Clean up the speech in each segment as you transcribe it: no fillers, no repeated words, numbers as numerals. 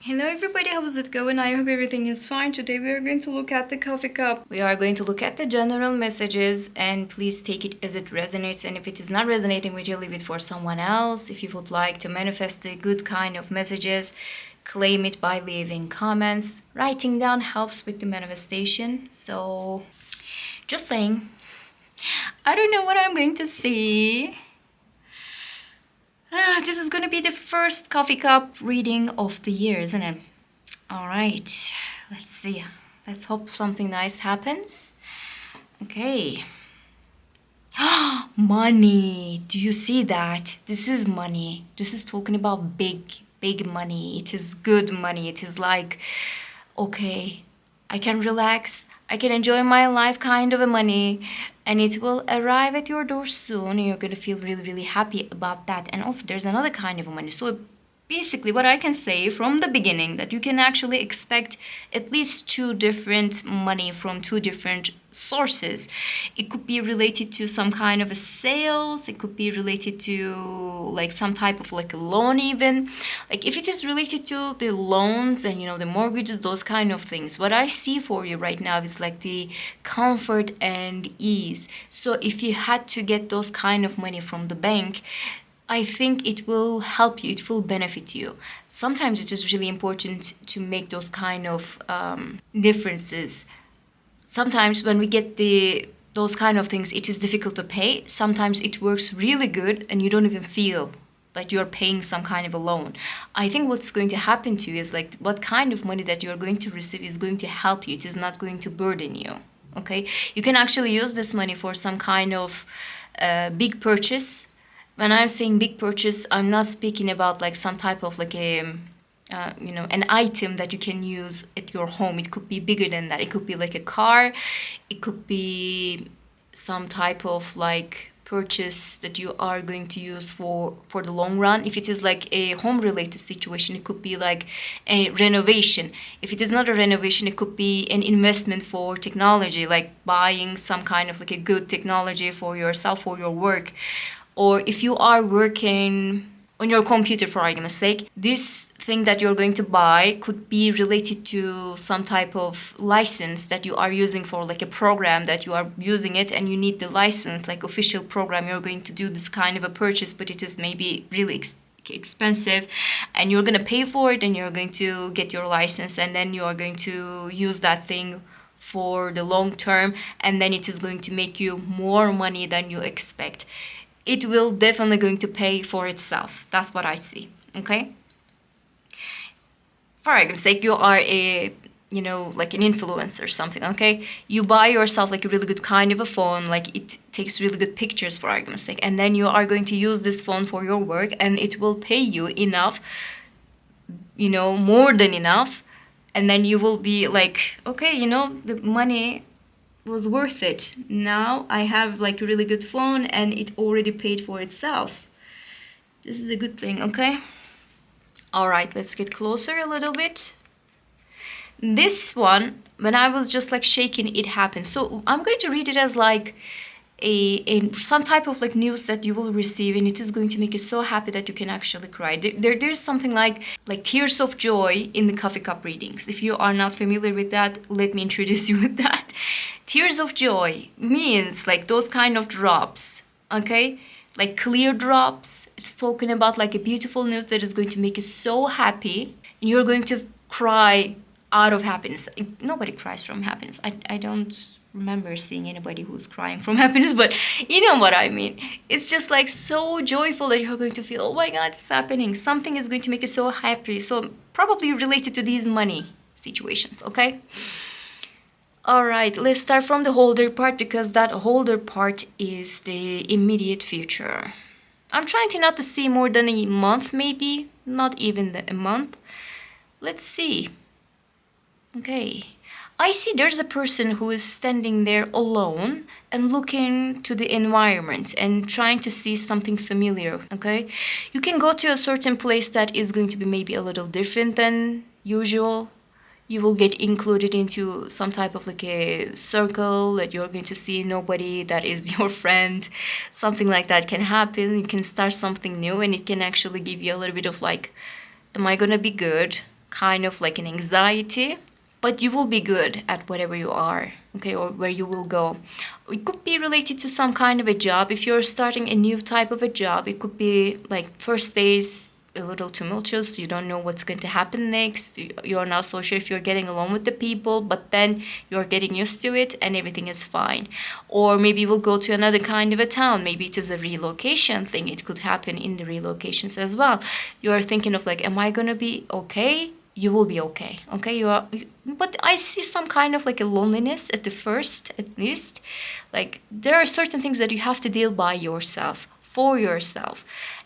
Hello everybody, how's it going? I hope everything is fine. Today we are going to look at the coffee cup. We are going to look at the general messages and please take it as it resonates, and if it is not resonating with you, leave it for someone else. If you would like to manifest a good kind of messages, claim it by leaving comments. Writing down helps with the manifestation. So just saying, I don't know what I'm going to see. This is going to be the first coffee cup reading of the year, isn't it? All right, let's see. Let's hope something nice happens. Okay. Money. Do you see that? This is money. This is talking about big money. It is good money. It is like, okay, I can relax. I can enjoy my life kind of a money, and it will arrive at your door soon, and you're going to feel really happy about that. And also there's another kind of money. So basically what I can say from the beginning, that you can actually expect at least two different money from two different sources. It could be related to some kind of a sales, it could be related to like some type of like a loan even. Like if it is related to the loans and the mortgages, those kind of things, what I see for you right now is like the comfort and ease. So if you had to get those kind of money from the bank, I think it will help you, it will benefit you. Sometimes it is really important to make those kind of differences. Sometimes when we get those kind of things, it is difficult to pay. Sometimes it works really good and you don't even feel that you're paying some kind of a loan. I think what's going to happen to you is like what kind of money that you're going to receive is going to help you. It is not going to burden you. Okay? You can actually use this money for some kind of big purchase. When I'm saying big purchase, I'm not speaking about like some type of like an item that you can use at your home. It could be bigger than that. It could be like a car. It could be some type of like purchase that you are going to use for the long run. If it is like a home related situation, it could be like a renovation. If it is not a renovation, it could be an investment for technology, like buying some kind of like a good technology for yourself or your work. Or if you are working on your computer, for argument's sake, this thing that you're going to buy could be related to some type of license that you are using for like a program that you are using it, and you need the license, like official program. You're going to do this kind of a purchase, but it is maybe really expensive, and you're going to pay for it, and you're going to get your license, and then you are going to use that thing for the long term, and then it is going to make you more money than you expect. It will definitely going to pay for itself. That's what I see. Okay. For argument's sake, you are like an influencer or something. Okay. You buy yourself like a really good kind of a phone, like it takes really good pictures, for argument's sake, and then you are going to use this phone for your work, and it will pay you enough, more than enough, and then you will be like, okay, the money was worth it. Now I have like a really good phone and it already paid for itself. This is a good thing, okay? All right, let's get closer a little bit. This one, when I was just like shaking, it happened. So I'm going to read it as like some type of like news that you will receive, and it is going to make you so happy that you can actually cry. There's something like tears of joy in the coffee cup readings. If you are not familiar with that, let me introduce you with that. Tears of joy means like those kind of drops, okay? Like clear drops. It's talking about like a beautiful news that is going to make you so happy, and you're going to cry out of happiness. Nobody cries from happiness. I don't remember seeing anybody who's crying from happiness, but you know what I mean. It's just like so joyful that you're going to feel, oh my God, it's happening. Something is going to make you so happy. So probably related to these money situations, okay? All right, let's start from the holder part, because that holder part is the immediate future. I'm trying to not to see more than a month, maybe, not even a month. Let's see. Okay. I see there's a person who is standing there alone and looking to the environment and trying to see something familiar, okay? You can go to a certain place that is going to be maybe a little different than usual. You will get included into some type of like a circle that you're going to see nobody that is your friend. Something like that can happen. You can start something new, and it can actually give you a little bit of like, am I gonna be good kind of like an anxiety, but you will be good at whatever you are, okay, or where you will go. It could be related to some kind of a job. If you're starting a new type of a job, it could be like first days a little tumultuous. You don't know what's going to happen next. You're not so sure if you're getting along with the people, but then you're getting used to it and everything is fine. Or maybe you will go to another kind of a town. Maybe it is a relocation thing. It could happen in the relocations as well. You're thinking of like, am I going to be okay? You will be okay. Okay, but I see some kind of like a loneliness at the first, at least. Like there are certain things that you have to deal by yourself, for yourself.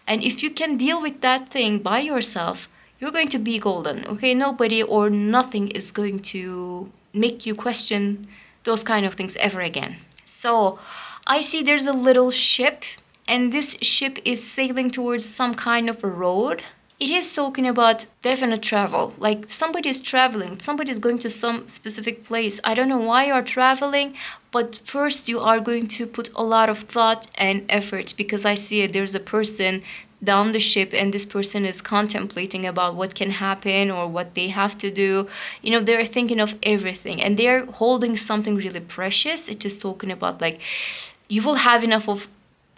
And if you can deal with that thing by yourself, you're going to be golden. Okay, nobody or nothing is going to make you question those kind of things ever again. So I see there's a little ship, and this ship is sailing towards some kind of a road. It is talking about definite travel. Like somebody is traveling, somebody is going to some specific place. I don't know why you are traveling, but first you are going to put a lot of thought and effort, because I see there's a person down the ship, and this person is contemplating about what can happen or what they have to do. You know, they're thinking of everything, and they're holding something really precious. It is talking about like you will have enough of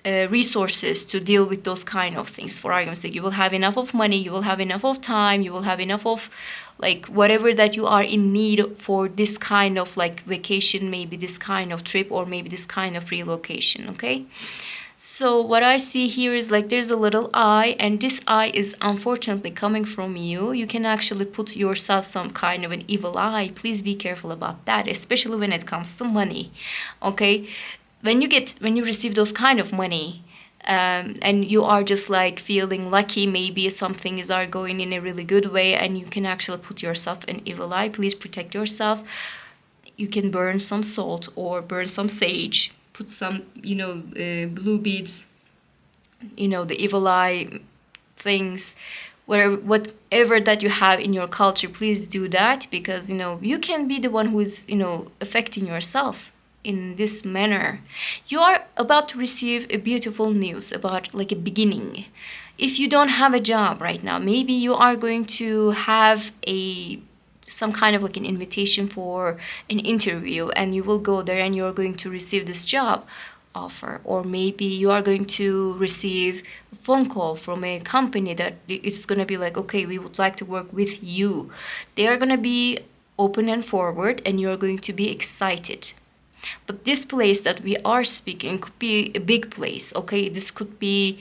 resources to deal with those kind of things. For argument's sake, you will have enough of money, you will have enough of time, you will have enough of like whatever that you are in need for this kind of like vacation, maybe this kind of trip, or maybe this kind of relocation. Okay, so what I see here is like there's a little eye, and this eye is unfortunately coming from you. You can actually put yourself some kind of an evil eye. Please be careful about that, especially when it comes to money. Okay, when you receive those kind of money, and you are just like feeling lucky, maybe some things are going in a really good way, and you can actually put yourself an evil eye. Please protect yourself. You can burn some salt or burn some sage, put some blue beads, the evil eye things, whatever that you have in your culture. Please do that, because you can be the one who is affecting yourself in this manner. You are about to receive a beautiful news about like a beginning. If you don't have a job right now, maybe you are going to have some kind of like an invitation for an interview, and you will go there and you're going to receive this job offer. Or maybe you are going to receive a phone call from a company that it's going to be like, okay, we would like to work with you. They are going to be open and forward, and you're going to be excited. But this place that we are speaking could be a big place, okay? This could be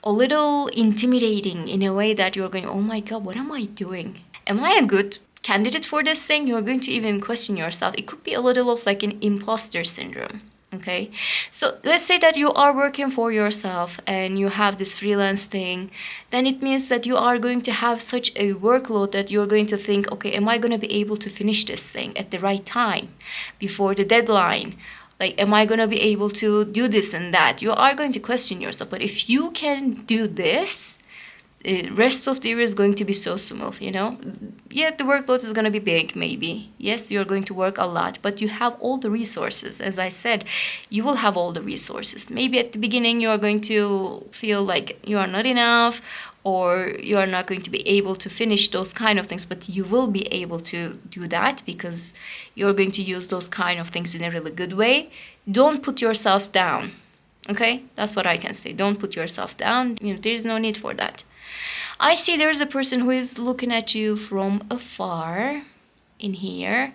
a little intimidating in a way that you're going, oh my God, what am I doing? Am I a good candidate for this thing? You're going to even question yourself. It could be a little of like an imposter syndrome. Okay, so let's say that you are working for yourself and you have this freelance thing. Then it means that you are going to have such a workload that you're going to think, okay, am I going to be able to finish this thing at the right time before the deadline? Like, am I going to be able to do this and that? You are going to question yourself. But if you can do this, the rest of the year is going to be so smooth, Yeah, the workload is going to be big, maybe. Yes, you're going to work a lot, but you have all the resources. As I said, you will have all the resources. Maybe at the beginning you are going to feel like you are not enough, or you are not going to be able to finish those kind of things, but you will be able to do that because you're going to use those kind of things in a really good way. Don't put yourself down, okay? That's what I can say. Don't put yourself down. There is no need for that. I see there's a person who is looking at you from afar in here,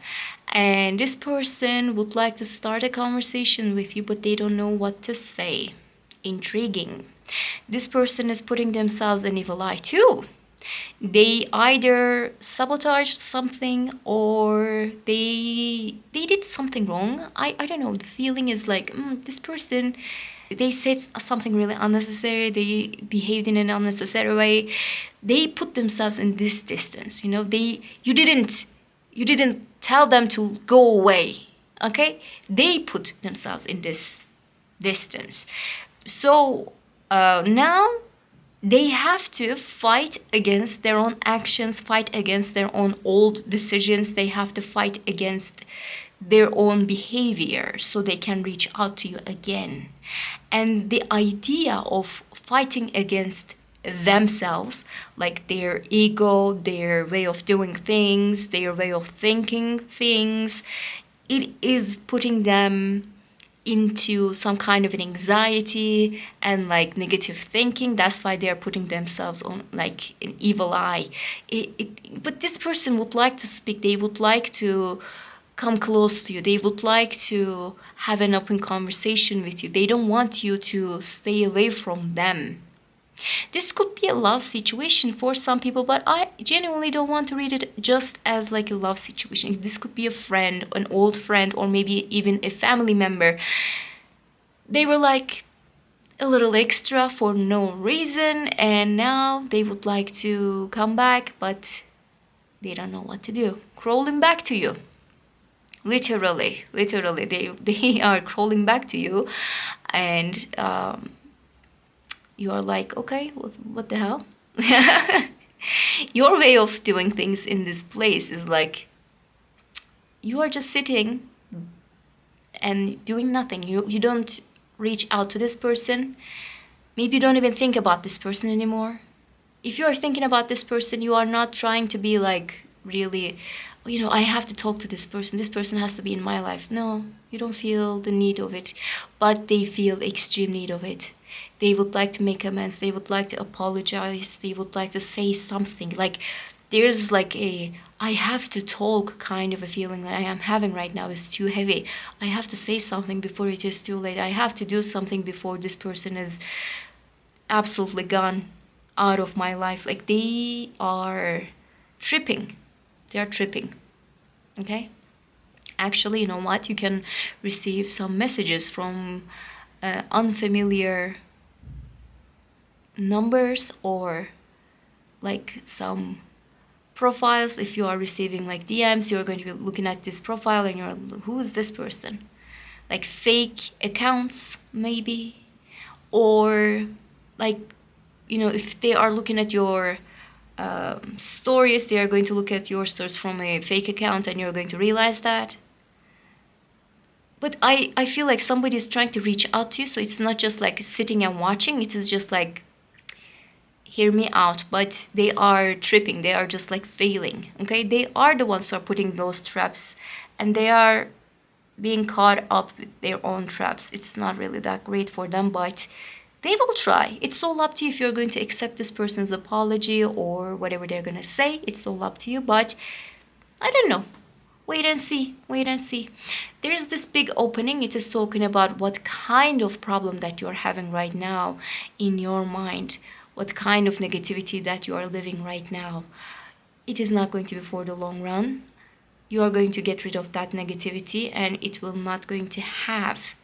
and this person would like to start a conversation with you, but they don't know what to say. Intriguing. This person is putting themselves an evil eye too. They either sabotage something, or they did something wrong. I don't know. The feeling is like, this person, they said something really unnecessary. They behaved in an unnecessary way. They put themselves in this distance. You didn't tell them to go away. Okay? They put themselves in this distance. So now they have to fight against their own actions, fight against their own old decisions. They have to fight against their own behavior so they can reach out to you again. And the idea of fighting against themselves, like their ego, their way of doing things, their way of thinking things, it is putting them into some kind of an anxiety and like negative thinking. That's why they're putting themselves on like an evil eye. But this person would like to speak. They would like to come close to you. They would like to have an open conversation with you. They don't want you to stay away from them. This could be a love situation for some people, but I genuinely don't want to read it just as like a love situation. This could be a friend, an old friend, or maybe even a family member. They were like a little extra for no reason, and now they would like to come back, but they don't know what to do. Crawling back to you. Literally, they are crawling back to you, and you are like, okay, what the hell? Your way of doing things in this place is like, you are just sitting and doing nothing. You don't reach out to this person. Maybe you don't even think about this person anymore. If you are thinking about this person, you are not trying to be like really, I have to talk to this person. This person has to be in my life. No, you don't feel the need of it, but they feel extreme need of it. They would like to make amends. They would like to apologize. They would like to say something. Like there's like I have to talk kind of a feeling that I am having right now is too heavy. I have to say something before it is too late. I have to do something before this person is absolutely gone out of my life. Like they are tripping. They are tripping. Okay? Actually, you know what? You can receive some messages from unfamiliar numbers or like some profiles. If you are receiving like DMs, you're going to be looking at this profile and you're, who is this person? Like fake accounts maybe, or like, if they are looking at your stories, they are going to look at your stories from a fake account, and you're going to realize that. But I feel like somebody is trying to reach out to you, so it's not just like sitting and watching. It is just like, hear me out, but they are tripping. They are just like failing, okay? They are the ones who are putting those traps, and they are being caught up with their own traps. It's not really that great for them, but they will try. It's all up to you if you're going to accept this person's apology or whatever they're going to say. It's all up to you, but I don't know. Wait and see. Wait and see. There's this big opening. It is talking about what kind of problem that you're having right now in your mind, what kind of negativity that you are living right now. It is not going to be for the long run. You are going to get rid of that negativity, and it will not going to have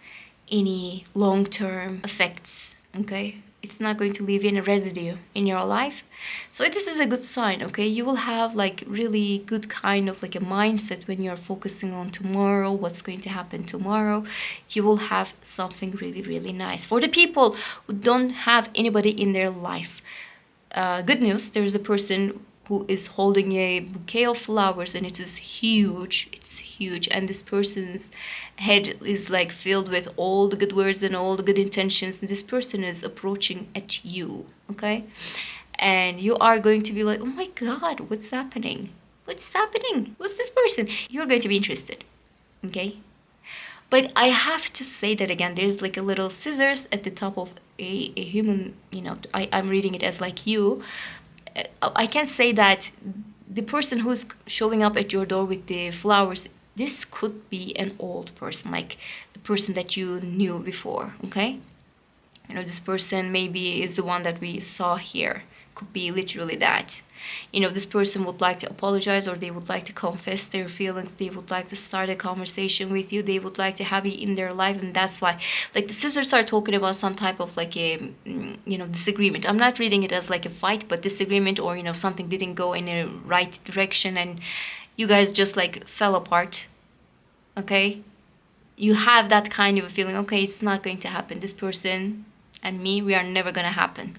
any long-term effects, okay? It's not going to leave any residue in your life. So this is a good sign, okay? You will have like really good kind of like a mindset when you're focusing on tomorrow, what's going to happen tomorrow. You will have something really, really nice. For the people who don't have anybody in their life, good news, there is a person who is holding a bouquet of flowers, and it is huge. It's huge, and this person's head is like filled with all the good words and all the good intentions, and this person is approaching at you, okay? And you are going to be like, oh my God, what's happening? What's happening? Who's this person? You're going to be interested, okay? But I have to say that again, there's like a little scissors at the top of a human, I'm reading it as like you. I can say that the person who's showing up at your door with the flowers, this could be an old person, like the person that you knew before, okay? This person maybe is the one that we saw here. Could be literally that. This person would like to apologize, or they would like to confess their feelings. They would like to start a conversation with you. They would like to have you in their life, and that's why, like, the sisters are talking about some type of like a, disagreement. I'm not reading it as like a fight, but disagreement, or something didn't go in a right direction, and you guys just like fell apart. Okay, you have that kind of a feeling. Okay, it's not going to happen. This person and me, we are never gonna happen.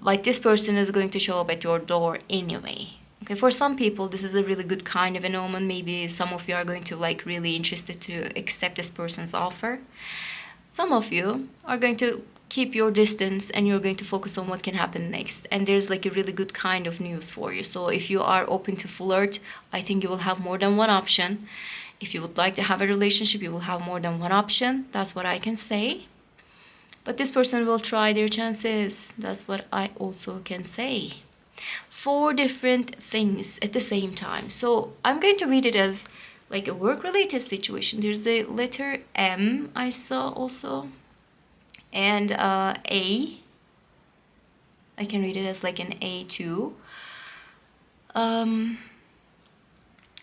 Like this person is going to show up at your door anyway. Okay, for some people, this is a really good kind of an omen. Maybe some of you are going to like really interested to accept this person's offer. Some of you are going to keep your distance and you're going to focus on what can happen next. And there's like a really good kind of news for you. So if you are open to flirt, I think you will have more than one option. If you would like to have a relationship, you will have more than one option. That's what I can say. But this person will try their chances. That's what I also can say. 4 different things at the same time. So I'm going to read it as like a work-related situation. There's a letter M I saw also. And A. I can read it as like an A too.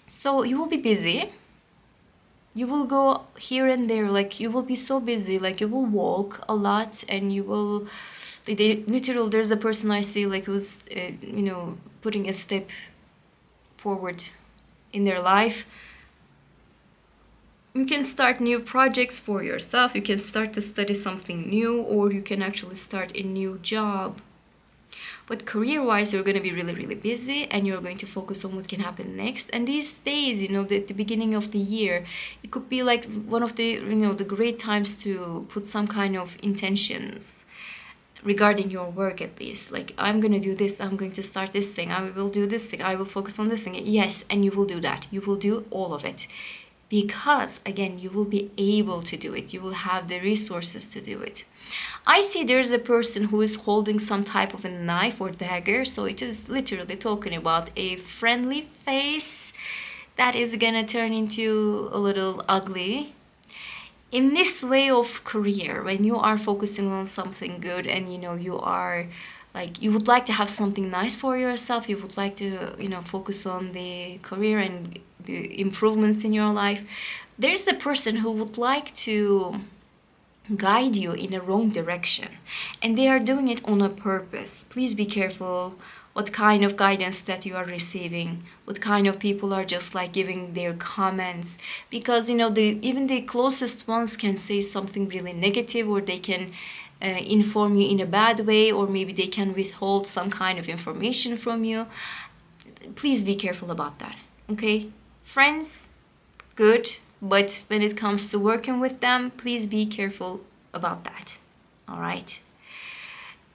So you will be busy. You will go here and there, like you will be so busy, like you will walk a lot and you will, literal, there's a person I see like who's, putting a step forward in their life. You can start new projects for yourself, you can start to study something new, or you can actually start a new job. But career-wise, you're going to be really, really busy and you're going to focus on what can happen next. And these days, the beginning of the year, it could be like one of the, the great times to put some kind of intentions regarding your work at least. Like, I'm going to do this, I'm going to start this thing, I will do this thing, I will focus on this thing. Yes, and you will do that. You will do all of it. Because, again, you will be able to do it. You will have the resources to do it. I see there's a person who is holding some type of a knife or dagger. So it is literally talking about a friendly face that is gonna turn into a little ugly. In this way of career, when you are focusing on something good and you are like, you would like to have something nice for yourself, you would like to focus on the career and the improvements in your life, there's a person who would like to guide you in a wrong direction, and they are doing it on a purpose. Please be careful what kind of guidance that you are receiving, what kind of people are just like giving their comments, because even the closest ones can say something really negative, or they can inform you in a bad way, or maybe they can withhold some kind of information from you. Please be careful about that, okay? Friends, good, but when it comes to working with them, please be careful about that. All right.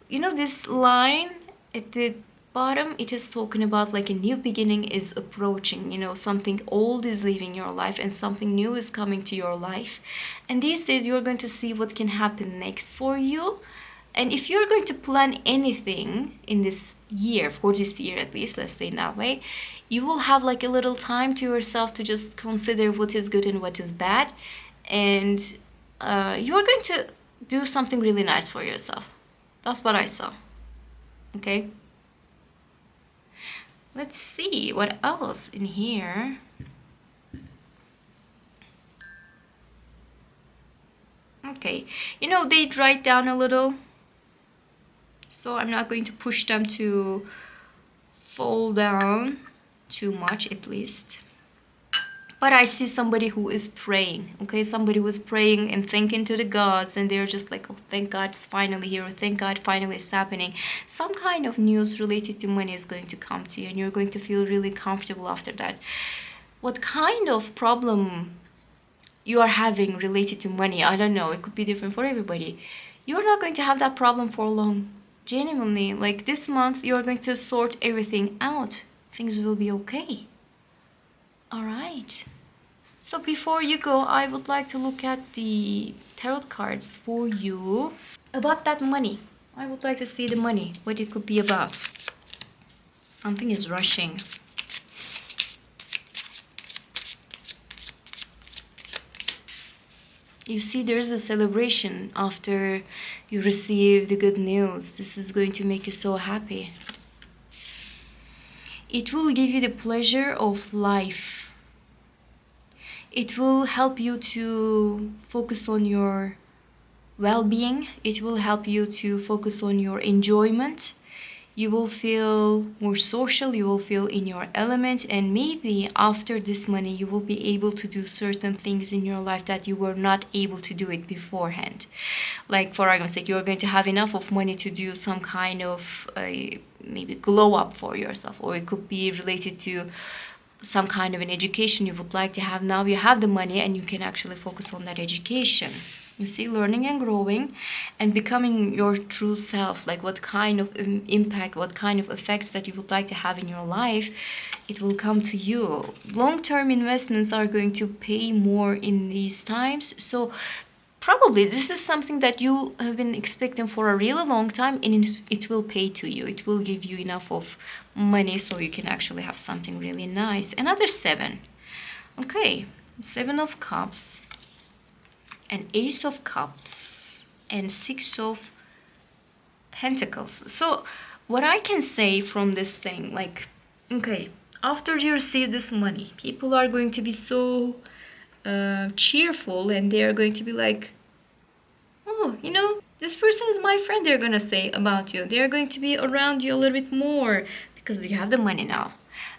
This line at the bottom, it is talking about like a new beginning is approaching. Something old is leaving your life and something new is coming to your life. And these days you're going to see what can happen next for you. And if you're going to plan anything in this year, for this year at least, let's say in that way, you will have like a little time to yourself to just consider what is good and what is bad. And you're going to do something really nice for yourself. That's what I saw. Okay? Let's see what else in here. Okay. They dried down a little. So I'm not going to push them to fall down too much, at least. But I see somebody who is praying, okay? Somebody was praying and thanking to the gods, and they're just like, oh, thank God it's finally here, or thank God finally it's happening. Some kind of news related to money is going to come to you, and you're going to feel really comfortable after that. What kind of problem you are having related to money, I don't know. It could be different for everybody. You're not going to have that problem for long. Genuinely, like this month, you're going to sort everything out. Things will be okay. All right. So before you go, I would like to look at the tarot cards for you about that money. I would like to see the money, what it could be about. Something is rushing. You see, there's a celebration after you receive the good news. This is going to make you so happy. It will give you the pleasure of life. It will help you to focus on your well-being. It will help you to focus on your enjoyment. You will feel more social, you will feel in your element, and maybe after this money you will be able to do certain things in your life that you were not able to do it beforehand. Like, for argument's sake, you're going to have enough of money to do some kind of maybe glow up for yourself, or it could be related to some kind of an education you would like to have. Now you have the money and you can actually focus on that education. You see, learning and growing and becoming your true self, like what kind of impact, what kind of effects that you would like to have in your life, it will come to you. Long-term investments are going to pay more in these times. So probably this is something that you have been expecting for a really long time, and it will pay to you. It will give you enough of money so you can actually have something really nice. Another 7. Okay, 7 of Cups, an Ace of Cups, and 6 of Pentacles. So what I can say from this thing, like, okay, after you receive this money, people are going to be so cheerful, and they are going to be like, oh, this person is my friend, they're going to say about you. They're going to be around you a little bit more because you have the money now.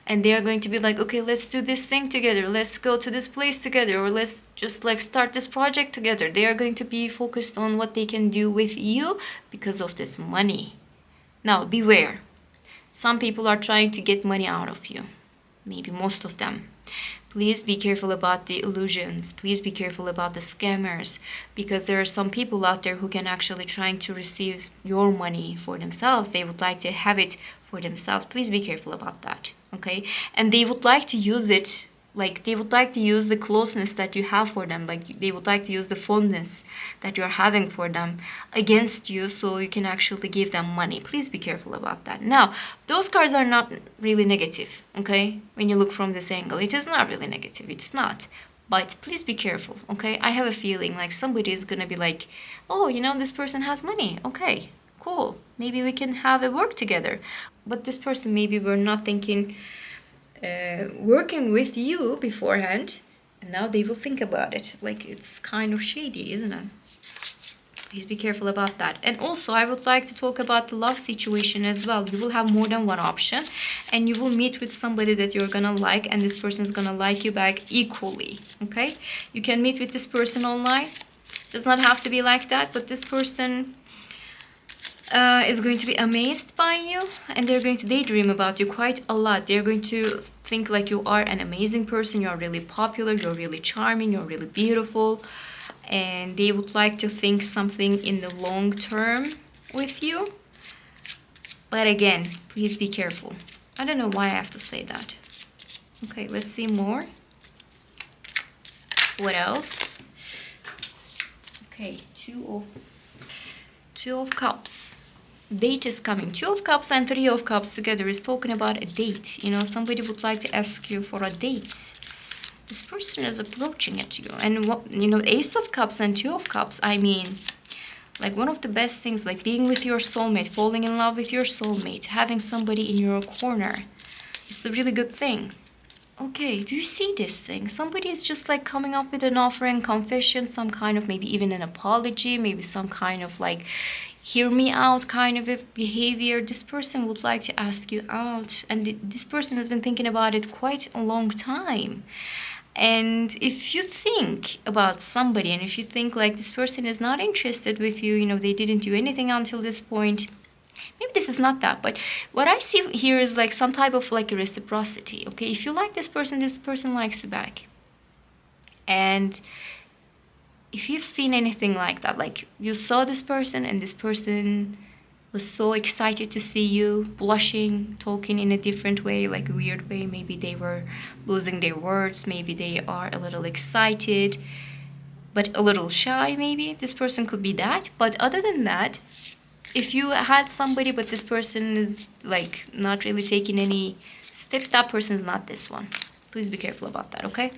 And they're going to be like, okay, let's do this thing together. Let's go to this place together. Or let's just like start this project together. They are going to be focused on what they can do with you because of this money. Now, beware. Some people are trying to get money out of you. Maybe most of them. Please be careful about the illusions. Please be careful about the scammers, because there are some people out there who can actually trying to receive your money for themselves. They would like to have it for themselves. Please be careful about that, okay? And they would like to use it, like they would like to use the closeness that you have for them, like they would like to use the fondness that you're having for them against you so you can actually give them money. Please be careful about that. Now, those cards are not really negative, okay? When you look from this angle, it is not really negative. It's not. But please be careful, okay? I have a feeling like somebody is gonna be like, oh, this person has money. Okay, cool. Maybe we can have a work together. But this person, maybe we're not thinking working with you beforehand, and now they will think about it. Like, it's kind of shady, isn't it? Please be careful about that. And also, I would like to talk about the love situation as well. You will have more than one option, and you will meet with somebody that you're gonna like, and this person is gonna like you back equally, okay? You can meet with this person online. Does not have to be like that, but this person is going to be amazed by you, and they're going to daydream about you quite a lot. They're going to think like you are an amazing person, you're really popular, you're really charming, you're really beautiful, and they would like to think something in the long term with you. But again, please be careful. I don't know why I have to say that. Okay, let's see more. What else? Okay, Two of Cups. Date is coming. 2 of Cups and 3 of Cups together is talking about a date. Somebody would like to ask you for a date. This person is approaching at you. And Ace of Cups and 2 of Cups, I mean, like one of the best things, like being with your soulmate, falling in love with your soulmate, having somebody in your corner. It's a really good thing. Okay, do you see this thing? Somebody is just like coming up with an offer and confession, some kind of maybe even an apology, maybe some kind of like hear me out kind of a behavior. This person would like to ask you out, and this person has been thinking about it quite a long time. And if you think about somebody, and if you think like this person is not interested with you, they didn't do anything until this point, maybe this is not that, but what I see here is like some type of like a reciprocity, okay? If you like this person likes you back. And if you've seen anything like that, like you saw this person and this person was so excited to see you, blushing, talking in a different way, like a weird way, maybe they were losing their words, maybe they are a little excited, but a little shy maybe. This person could be that. But other than that, if you had somebody but this person is like not really taking any step, that person is not this one. Please be careful about that, okay?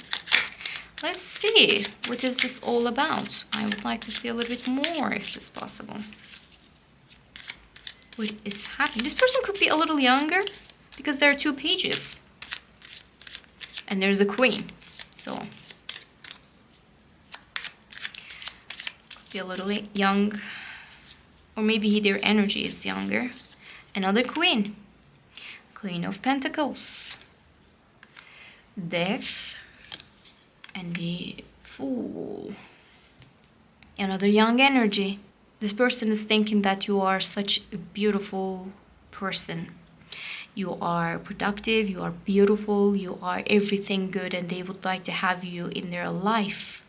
Let's see, what is this all about? I would like to see a little bit more if it's possible. What is happening? This person could be a little younger because there are 2 pages. And there's a queen. So, could be a little young. Or maybe their energy is younger. Another queen. Queen of Pentacles. Death. And the Fool. Another young energy. This person is thinking that you are such a beautiful person. You are productive, you are beautiful, you are everything good, and they would like to have you in their life.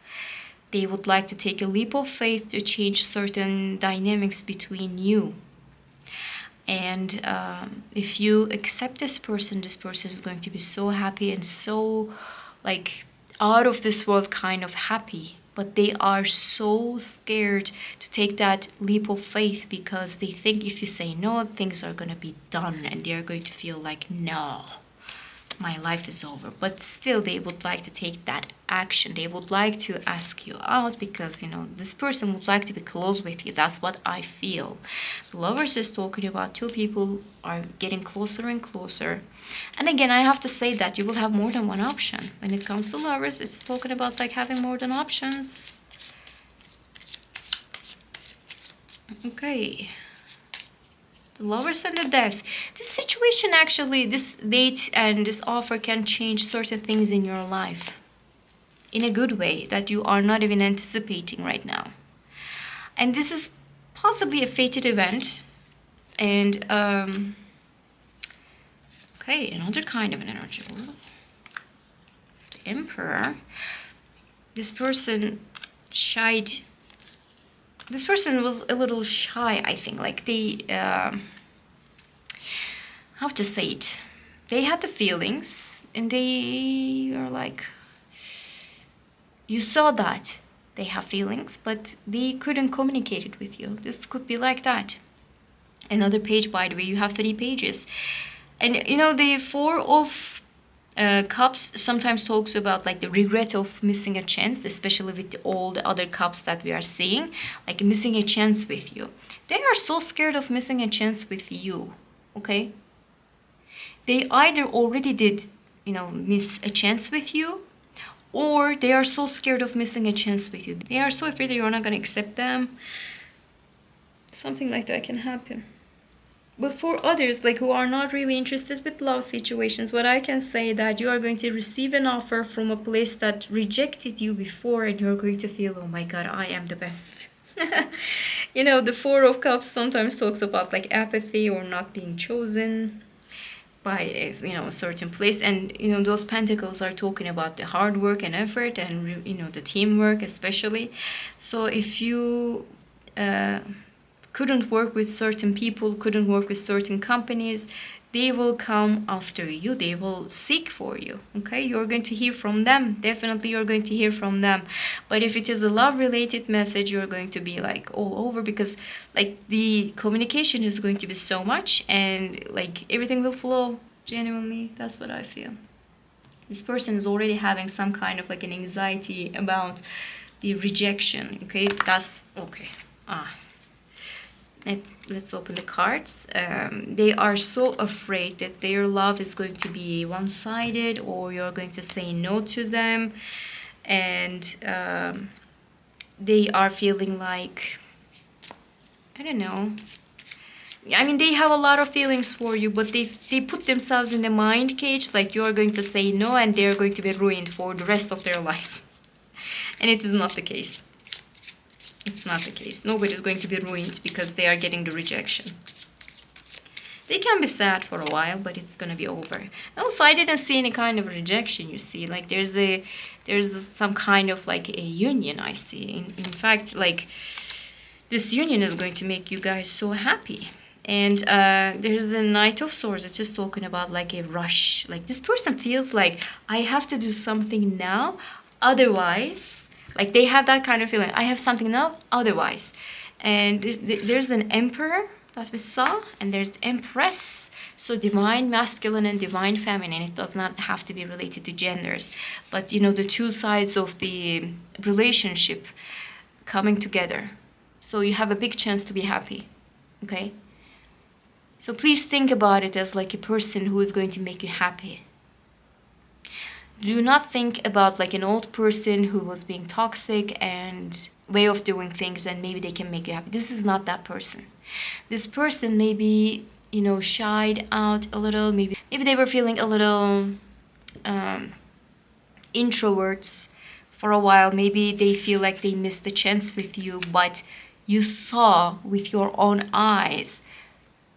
They would like to take a leap of faith to change certain dynamics between you. And if you accept this person is going to be so happy and so like out of this world kind of happy. But they are so scared to take that leap of faith because they think if you say no, things are going to be done and they're going to feel like, no, my life is over. But still, they would like to take that action. They would like to ask you out because, this person would like to be close with you. That's what I feel. The Lovers is talking about two people are getting closer and closer. And again, I have to say that you will have more than one option. When it comes to Lovers, it's talking about like having more than options. Okay. The Lovers and the Death. This situation actually, this date and this offer can change certain things in your life in a good way that you are not even anticipating right now. And this is possibly a fated event. And, okay, another kind of an energy. The Emperor. This person shied. This person was a little shy, I think. Like they, how to say it? They had the feelings and they are like, you saw that they have feelings, but they couldn't communicate it with you. This could be like that. Another page, by the way, you have 3 pages. And the 4 of Cups sometimes talks about like the regret of missing a chance, especially with all the other cups that we are seeing, like missing a chance with you. They are so scared of missing a chance with you, okay? They either already did, miss a chance with you, or they are so scared of missing a chance with you. They are so afraid that you're not going to accept them. Something like that can happen. But for others, like who are not really interested with love situations, what I can say that you are going to receive an offer from a place that rejected you before and you're going to feel, oh my God, I am the best. The 4 of Cups sometimes talks about like apathy or not being chosen by a certain place. And, those pentacles are talking about the hard work and effort and, the teamwork especially. So if you couldn't work with certain people, couldn't work with certain companies, they will come after you. They will seek for you, okay? You're going to hear from them. Definitely you're going to hear from them. But if it is a love-related message, you're going to be like all over because like the communication is going to be so much and like everything will flow genuinely. That's what I feel. This person is already having some kind of like an anxiety about the rejection, okay? That's, okay. Let's open the cards. They are so afraid that their love is going to be one-sided or you're going to say no to them. And they are feeling like, I don't know. I mean, they have a lot of feelings for you, but they put themselves in the mind cage like you're going to say no and they're going to be ruined for the rest of their life. And it is not the case. It's not the case. Nobody's going to be ruined because they are getting the rejection. They can be sad for a while, but it's going to be over. Also, I didn't see any kind of rejection, you see. Like, there's some kind of, like, a union, I see. In fact, like, this union is going to make you guys so happy. And there's the Knight of Swords. It's just talking about, like, a rush. Like, this person feels like, I have to do something now, otherwise... Like, they have that kind of feeling. I have something now, otherwise. And there's an Emperor that we saw, and there's the Empress. So divine masculine and divine feminine. It does not have to be related to genders. But, the 2 sides of the relationship coming together. So you have a big chance to be happy, okay? So please think about it as like a person who is going to make you happy. Do not think about like an old person who was being toxic and way of doing things and maybe they can make you happy. This is not that person. This person maybe, shied out a little. Maybe they were feeling a little introverts for a while. Maybe they feel like they missed the chance with you, but you saw with your own eyes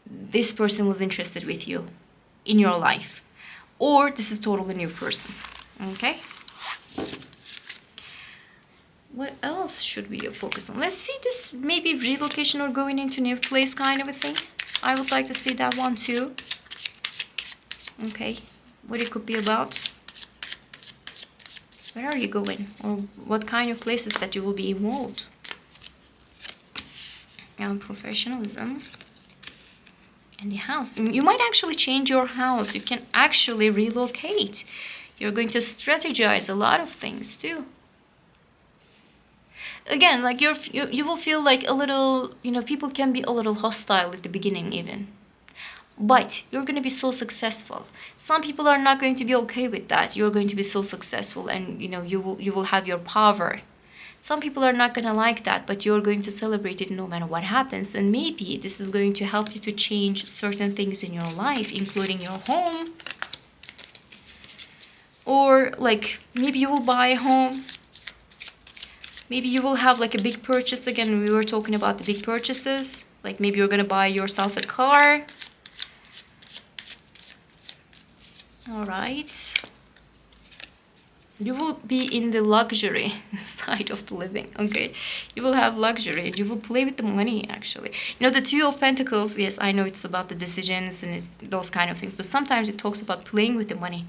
this person was interested with you in your life. Or this is totally new person. Okay? What else should we focus on? Let's see this, maybe relocation or going into new place kind of a thing. I would like to see that one too. Okay, what it could be about. Where are you going? Or what kind of places that you will be involved? And professionalism. And the house. You might actually change your house. You can actually relocate. You're going to strategize a lot of things too. Again, like you will feel like a little, you know, people can be a little hostile at the beginning even. But you're going to be so successful. Some people are not going to be okay with that. You're going to be so successful, and you know, you will have your power. Some people are not going to like that, but you're going to celebrate it no matter what happens. And maybe this is going to help you to change certain things in your life, including your home. Or like maybe you will buy a home. Maybe you will have like a big purchase. Again, we were talking about the big purchases. Like maybe you're going to buy yourself a car. All right. You will be in the luxury side of the living, okay? You will have luxury. You will play with the money, actually. You know, the Two of Pentacles, yes, I know it's about the decisions and it's those kind of things, but sometimes it talks about playing with the money.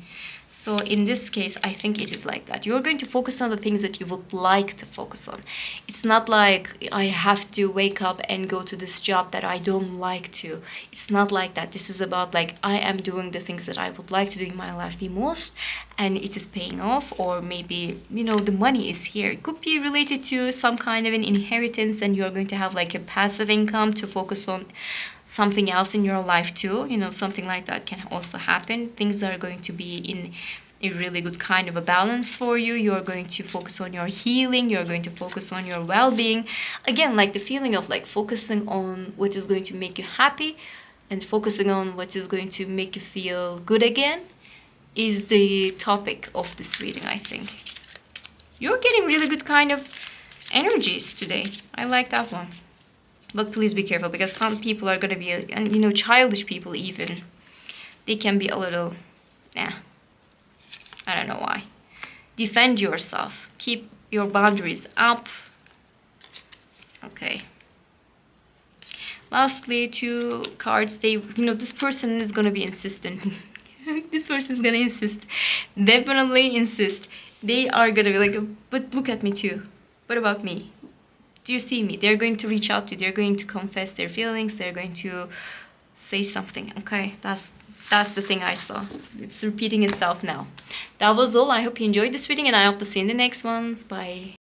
So in this case, I think it is like that. You're going to focus on the things that you would like to focus on. It's not like I have to wake up and go to this job that I don't like to. It's not like that. This is about like I am doing the things that I would like to do in my life the most, and it is paying off. Or maybe, you know, the money is here. It could be related to some kind of an inheritance, and you're going to have like a passive income to focus on something else in your life too. You know, something like that can also happen. Things are going to be in a really good kind of a balance for you. You're going to focus on your healing. You're going to focus on your well-being. Again, like the feeling of like focusing on what is going to make you happy and focusing on what is going to make you feel good again is the topic of this reading, I think. You're getting really good kind of energies today. I like that one. But please be careful, because some people are going to be, and you know, childish people even, they can be a little, I don't know why. Defend yourself. Keep your boundaries up. Okay. Lastly, 2 cards. They, you know, this person is going to be insistent. This person is going to insist. Definitely insist. They are going to be like, but look at me too. What about me? Do you see me? They're going to reach out to you. They're going to confess their feelings. They're going to say something. Okay, that's the thing I saw. It's repeating itself now. That was all. I hope you enjoyed this reading, and I hope to see you in the next ones. Bye.